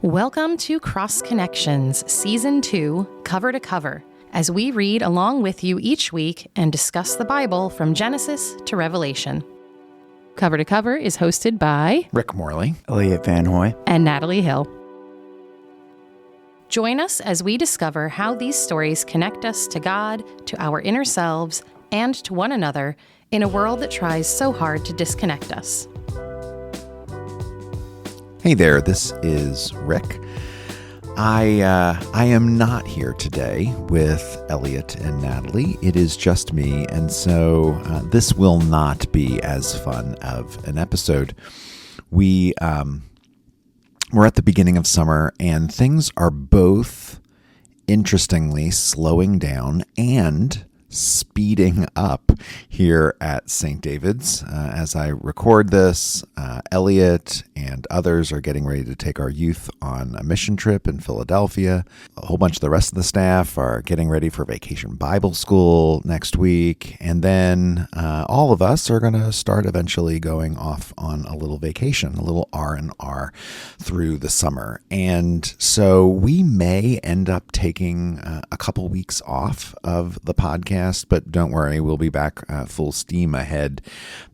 Welcome to Cross Connections, Season 2, Cover to Cover, as we read along with you each week and discuss the Bible from Genesis to Revelation. Cover to Cover is hosted by Rick Morley, Elliot VanHoy, and Natalee Hill. Join us as we discover how these stories connect us to God, to our inner selves, and to one another in a world that tries so hard to disconnect us. Hey there, this is Rick. I am not here today with Elliot and Natalee. It is just me, and so this will not be as fun of an episode. We're at the beginning of summer, and things are both interestingly slowing down and speeding up here at St. David's. As I record this, Elliot and others are getting ready to take our youth on a mission trip in Philadelphia. A whole bunch of the rest of the staff are getting ready for Vacation Bible School next week. And then all of us are going to start eventually going off on a little vacation, a little R&R through the summer. And so we may end up taking a couple weeks off of the podcast, but don't worry, we'll be back full steam ahead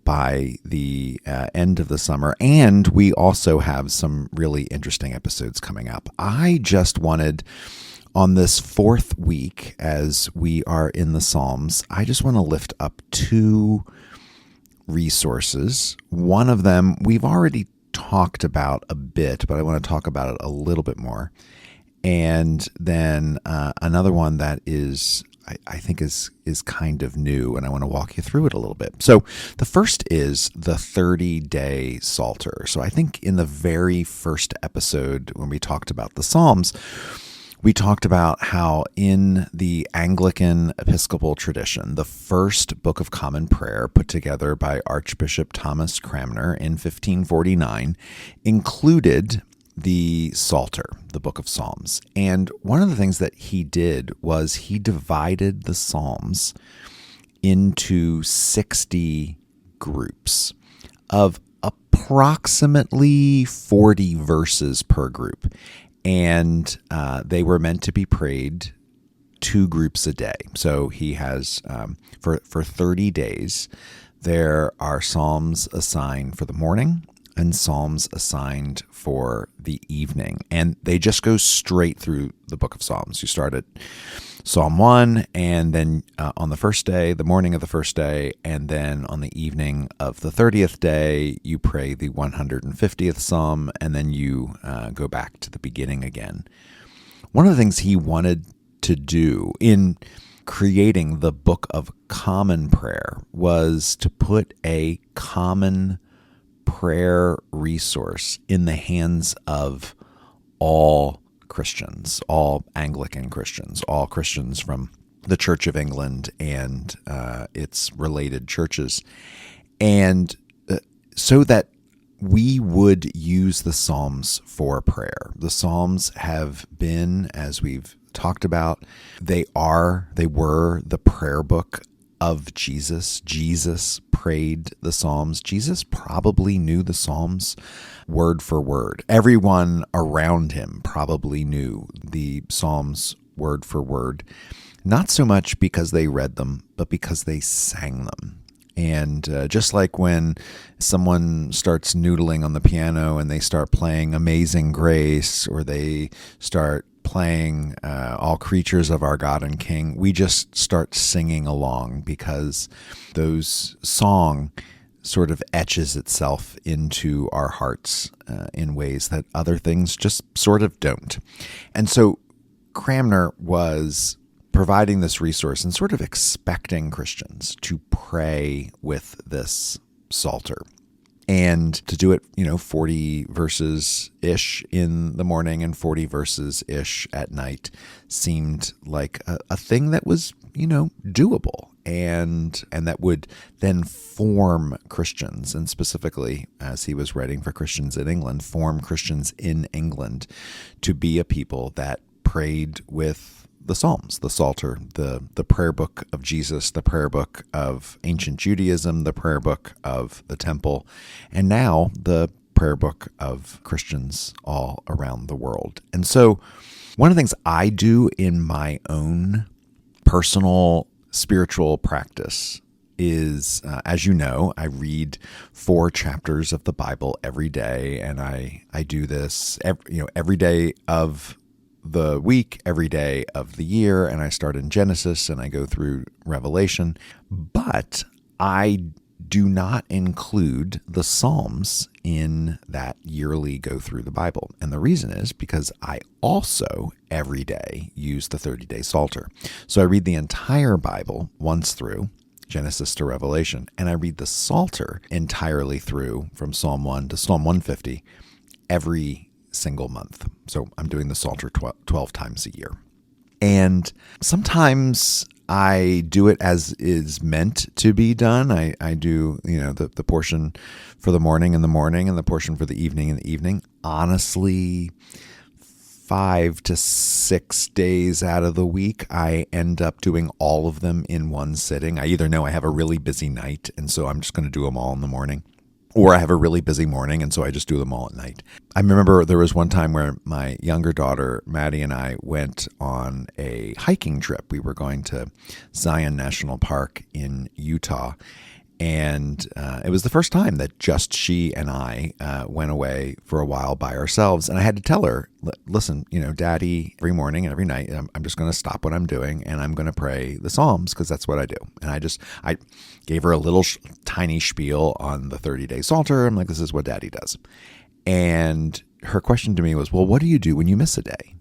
by the end of the summer. And we also have some really interesting episodes coming up. I just wanted, on this fourth week as we are in the Psalms, I just want to lift up two resources. One of them we've already talked about a bit, but I want to talk about it a little bit more. And then another one that is, I think is kind of new, and I want to walk you through it a little bit. So the first is the 30-day Psalter. So I think in the very first episode when we talked about the Psalms, we talked about how in the Anglican Episcopal tradition, the first Book of Common Prayer put together by Archbishop Thomas Cranmer in 1549 included the Psalter, the Book of Psalms. And one of the things that he did was he divided the Psalms into 60 groups of approximately 40 verses per group. And they were meant to be prayed 2 groups a day. So he has, for 30 days, there are Psalms assigned for the morning and Psalms assigned for the evening. And they just go straight through the book of Psalms. You start at Psalm 1, and then on the first day, the morning of the first day, and then on the evening of the 30th day, you pray the 150th Psalm, and then you go back to the beginning again. One of the things he wanted to do in creating the Book of Common Prayer was to put a common prayer resource in the hands of all Christians, all Anglican Christians, all Christians from the Church of England and its related churches. And so that we would use the Psalms for prayer. The Psalms have been, as we've talked about, they were the prayer book of Jesus. Jesus prayed the Psalms. Jesus probably knew the Psalms word for word. Everyone around him probably knew the Psalms word for word, not so much because they read them, but because they sang them. And just like when someone starts noodling on the piano and they start playing Amazing Grace, or they start playing All Creatures of Our God and King, we just start singing along because those song sort of etches itself into our hearts in ways that other things just sort of don't. And so Cranmer was providing this resource and sort of expecting Christians to pray with this Psalter. And to do it, 40 verses-ish in the morning and 40 verses-ish at night seemed like a thing that was, doable and that would then form Christians, and specifically, as he was writing for Christians in England, form Christians in England to be a people that prayed with the Psalms, the Psalter, the prayer book of Jesus, the prayer book of ancient Judaism, the prayer book of the temple, and now the prayer book of Christians all around the world. And so one of the things I do in my own personal spiritual practice is, as you know, I read 4 chapters of the Bible every day, and I do this every day of the week, every day of the year, and I start in Genesis and I go through Revelation. But I do not include the Psalms in that yearly go through the Bible. And the reason is because I also every day use the 30-day Psalter. So I read the entire Bible once through, Genesis to Revelation, and I read the Psalter entirely through from Psalm 1 to Psalm 150 every single month. So I'm doing the Psalter 12 times a year. And sometimes I do it as is meant to be done. I do, the portion for the morning in the morning and the portion for the evening in the evening. Honestly, 5 to 6 days out of the week, I end up doing all of them in one sitting. I either know I have a really busy night, and so I'm just going to do them all in the morning, or I have a really busy morning, and so I just do them all at night. I remember there was one time where my younger daughter, Maddie, and I went on a hiking trip. We were going to Zion National Park in Utah, and it was the first time that just she and I went away for a while by ourselves. And I had to tell her, listen, Daddy, every morning and every night, I'm just going to stop what I'm doing and I'm going to pray the Psalms because that's what I do. And I gave her a little tiny spiel on the 30-day Psalter. I'm like, this is what Daddy does. And her question to me was, well, what do you do when you miss a day?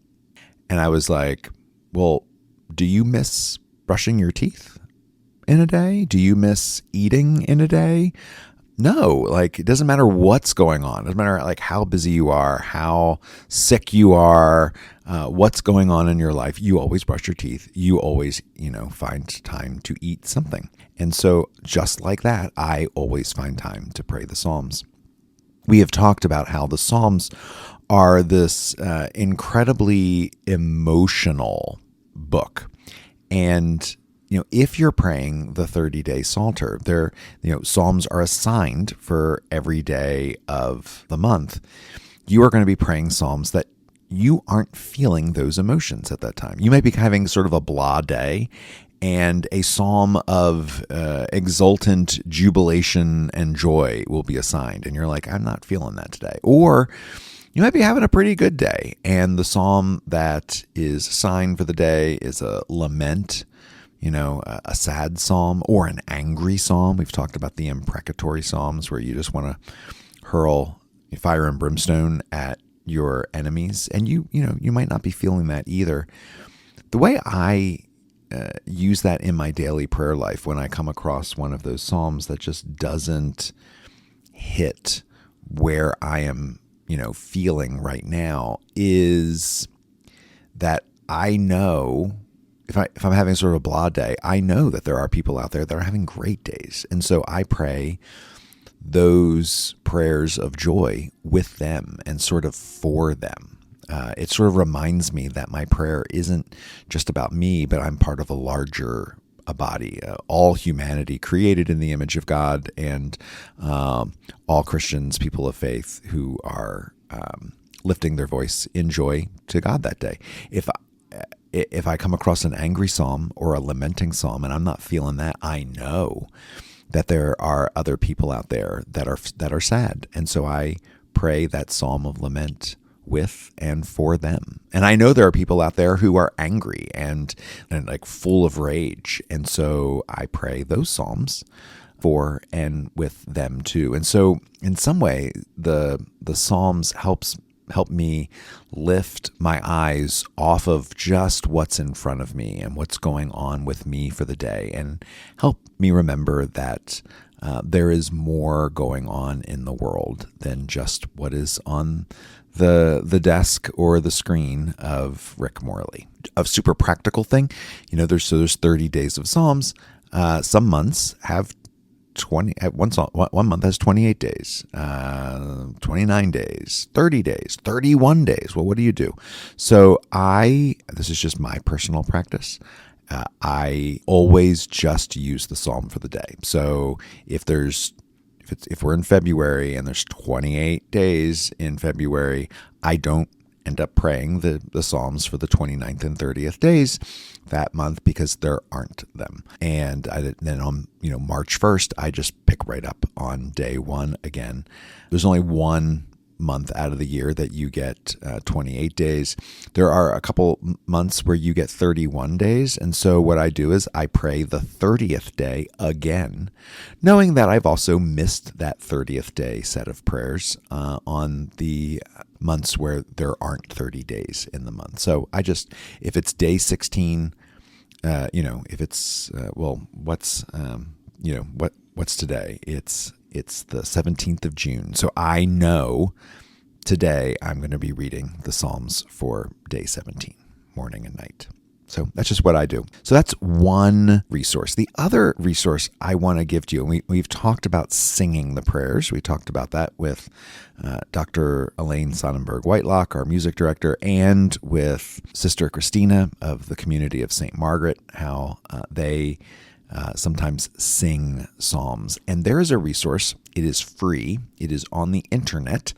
And I was like, well, do you miss brushing your teeth in a day? Do you miss eating in a day? No, it doesn't matter what's going on. It doesn't matter how busy you are, how sick you are, what's going on in your life. You always brush your teeth. You always, find time to eat something. And so just like that, I always find time to pray the Psalms. We have talked about how the Psalms are this incredibly emotional book. And if you're praying the 30-day Psalter, Psalms are assigned for every day of the month. You are going to be praying Psalms that you aren't feeling those emotions at that time. You might be having sort of a blah day, and a psalm of exultant jubilation and joy will be assigned. And you're like, I'm not feeling that today. Or you might be having a pretty good day, and the psalm that is assigned for the day is a lament, a sad psalm or an angry psalm. We've talked about the imprecatory psalms where you just want to hurl fire and brimstone at your enemies. And you might not be feeling that either. The way I use that in my daily prayer life when I come across one of those psalms that just doesn't hit where I am, feeling right now, is that I know if I'm having sort of a blah day, I know that there are people out there that are having great days. And so I pray those prayers of joy with them and sort of for them. It sort of reminds me that my prayer isn't just about me, but I'm part of a larger body, all humanity created in the image of God, and all Christians, people of faith who are lifting their voice in joy to God that day. If I come across an angry psalm or a lamenting psalm and I'm not feeling that, I know that there are other people out there that are sad. And so I pray that psalm of lament with and for them. And I know there are people out there who are angry and full of rage. And so I pray those psalms for and with them too. And so in some way, the Psalms help me lift my eyes off of just what's in front of me and what's going on with me for the day, and help me remember that there is more going on in the world than just what is on the desk or the screen of Rick Morley. A super practical thing, there's 30 days of Psalms. Some months have 20. One month has 28 days, 29 days, 30 days, 31 days. Well, what do you do? So this is just my personal practice. I always just use the psalm for the day. So if there's if we're in February and there's 28 days in February, I don't end up praying the Psalms for the 29th and 30th days that month because there aren't them. And then on March 1st, I just pick right up on day 1 again. There's only one month out of the year that you get 28 days. There are a couple months where you get 31 days. And so what I do is I pray the 30th day again, knowing that I've also missed that 30th day set of prayers on the months where there aren't 30 days in the month. So if it's day 16, if it's, what's today? It's the 17th of June. So I know today I'm going to be reading the Psalms for day 17, morning and night. So that's just what I do. So that's one resource. The other resource I want to give to you, and we've talked about singing the prayers. We talked about that with Dr. Elaine Sonnenberg-Whitelock, our music director, and with Sister Christina of the community of St. Margaret, how they sometimes sing psalms. And there is a resource. It is free. It is on the internet.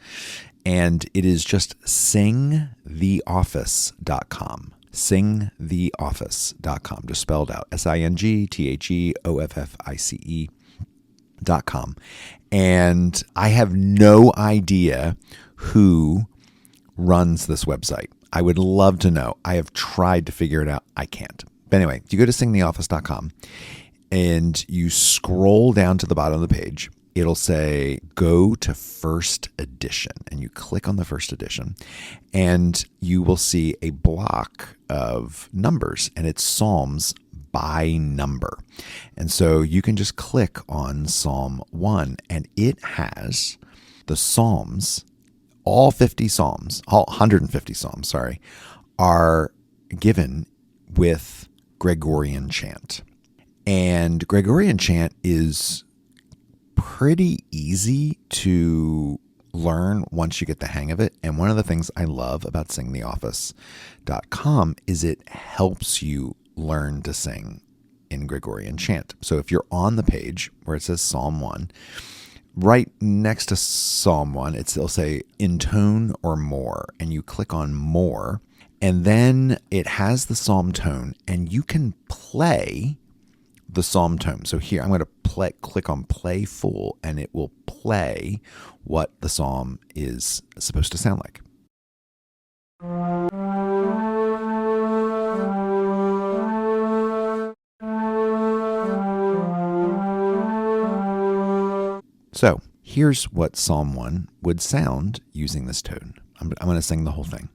And it is just singtheoffice.com. Singtheoffice.com. Just spelled out. SINGTHEOFFICE.com. And I have no idea who runs this website. I would love to know. I have tried to figure it out. I can't. But anyway, you go to singtheoffice.com and you scroll down to the bottom of the page. It'll say, go to first edition. And you click on the first edition and you will see a block of numbers, and it's Psalms by number. And so you can just click on Psalm 1 and it has the Psalms, all 150 Psalms, are given with Gregorian chant. And Gregorian chant is pretty easy to learn once you get the hang of it. And one of the things I love about singtheoffice.com is it helps you learn to sing in Gregorian chant. So if you're on the page where it says Psalm 1, right next to Psalm 1, it'll say in tone or more, and you click on more, and then it has the psalm tone, and you can play the psalm tone. So here I'm going to click on play full, and it will play what the psalm is supposed to sound like. So here's what Psalm 1 would sound using this tone. I'm going to sing the whole thing.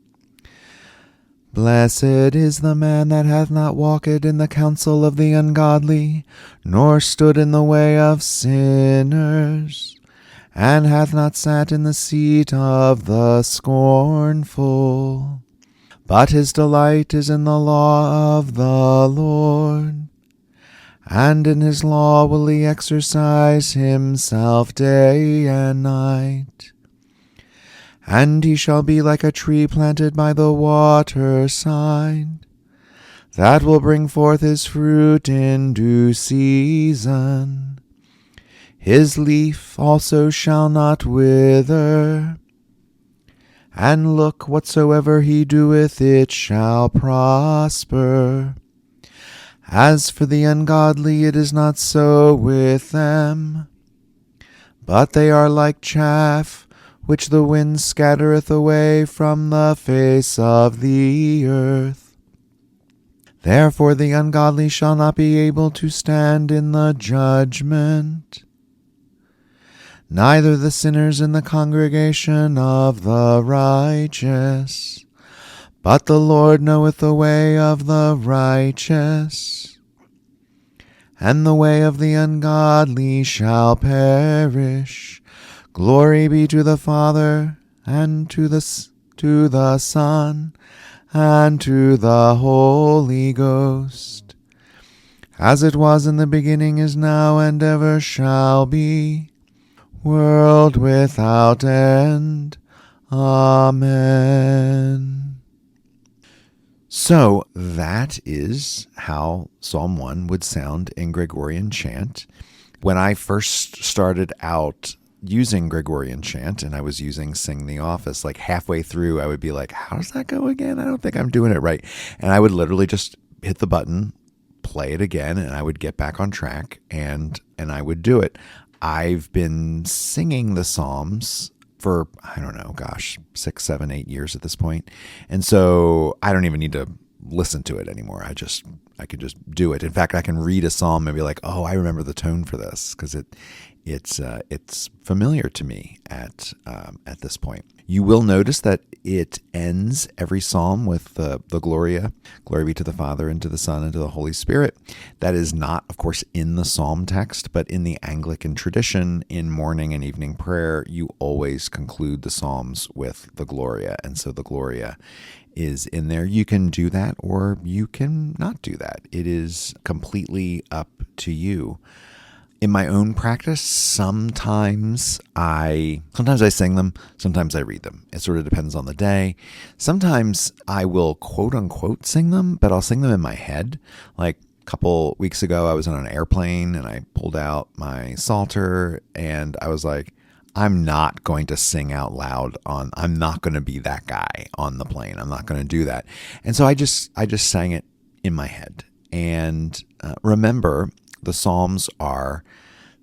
Blessed is the man that hath not walked in the counsel of the ungodly, nor stood in the way of sinners, and hath not sat in the seat of the scornful. But his delight is in the law of the Lord, and in his law will he exercise himself day and night. And he shall be like a tree planted by the waterside, that will bring forth his fruit in due season. His leaf also shall not wither, and look, whatsoever he doeth, it shall prosper. As for the ungodly, it is not so with them, but they are like chaff, which the wind scattereth away from the face of the earth. Therefore the ungodly shall not be able to stand in the judgment, neither the sinners in the congregation of the righteous. But the Lord knoweth the way of the righteous, and the way of the ungodly shall perish. Glory be to the Father, and to the Son, and to the Holy Ghost, as it was in the beginning, is now, and ever shall be, world without end. Amen. So that is how Psalm 1 would sound in Gregorian chant. When I first started out using Gregorian chant and I was using Sing the Office, like halfway through, I would be like, how does that go again? I don't think I'm doing it right. And I would literally just hit the button, play it again, and I would get back on track and I would do it. I've been singing the Psalms for, I don't know, 6, 7, 8 years at this point. And so I don't even need to listen to it anymore. I could just do it. In fact, I can read a psalm and be like, oh, I remember the tone for this, because it's familiar to me at this point. You will notice that it ends every psalm with the Gloria. Glory be to the Father, and to the Son, and to the Holy Spirit. That is not, of course, in the psalm text, but in the Anglican tradition, in morning and evening prayer, you always conclude the psalms with the Gloria. And so the Gloria is in there. You can do that or you can not do that. It is completely up to you. In my own practice, sometimes I sing them, sometimes I read them. It sort of depends on the day. Sometimes I will quote unquote sing them, but I'll sing them in my head. Like a couple weeks ago, I was on an airplane and I pulled out my Psalter and I was like, I'm not going to sing out loud I'm not going to be that guy on the plane. I'm not going to do that. And so I just sang it in my head. And remember, the Psalms are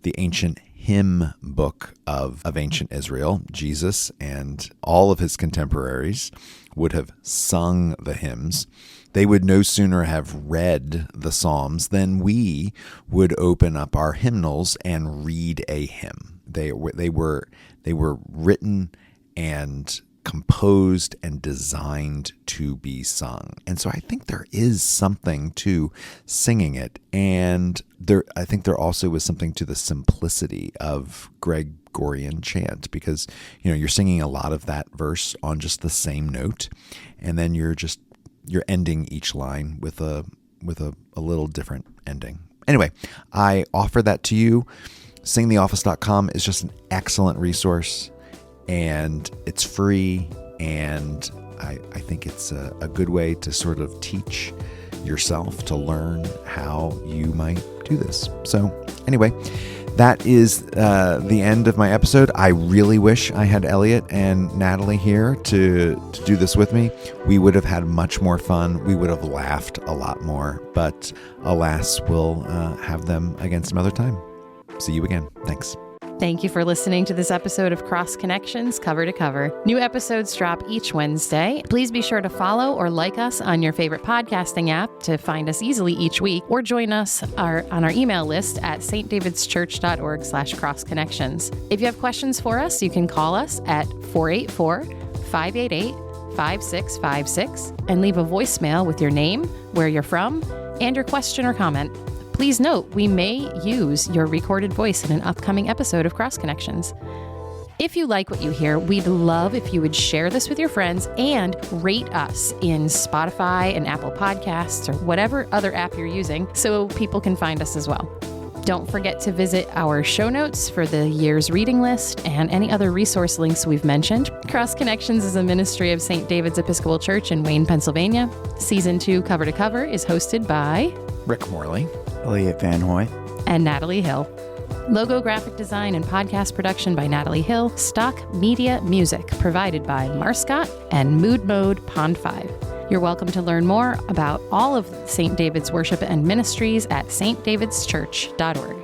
the ancient hymn book of ancient Israel. Jesus and all of his contemporaries would have sung the hymns. They would no sooner have read the Psalms than we would open up our hymnals and read a hymn. They were written and composed and designed to be sung. And so I think there is something to singing it. And I think there also is something to the simplicity of Gregorian chant, because, you're singing a lot of that verse on just the same note. And then you're ending each line with a little different ending. Anyway, I offer that to you. SingTheOffice.com is just an excellent resource. And it's free, and I think it's a good way to sort of teach yourself to learn how you might do this. So anyway, that is the end of my episode. I really wish I had Elliot and Natalee here to do this with me. We would have had much more fun. We would have laughed a lot more. But alas, we'll have them again some other time. See you again. Thanks. Thank you for listening to this episode of Cross Connections Cover to Cover. New episodes drop each Wednesday. Please be sure to follow or like us on your favorite podcasting app to find us easily each week, or join us on our email list at stdavidschurch.org/crossconnections. If you have questions for us, you can call us at 484-588-5656 and leave a voicemail with your name, where you're from, and your question or comment. Please note, we may use your recorded voice in an upcoming episode of Cross Connections. If you like what you hear, we'd love if you would share this with your friends and rate us in Spotify and Apple Podcasts or whatever other app you're using so people can find us as well. Don't forget to visit our show notes for the year's reading list and any other resource links we've mentioned. Cross Connections is a ministry of St. David's Episcopal Church in Wayne, Pennsylvania. Season 2 Cover to Cover is hosted by Rick Morley, Elliot VanHoy, and Natalee Hill. Logo graphic design and podcast production by Natalee Hill.Stock Media music provided by Marscott and MoodMode Pond 5. You're welcome to learn more about all of St. David's worship and ministries at stdavidschurch.org.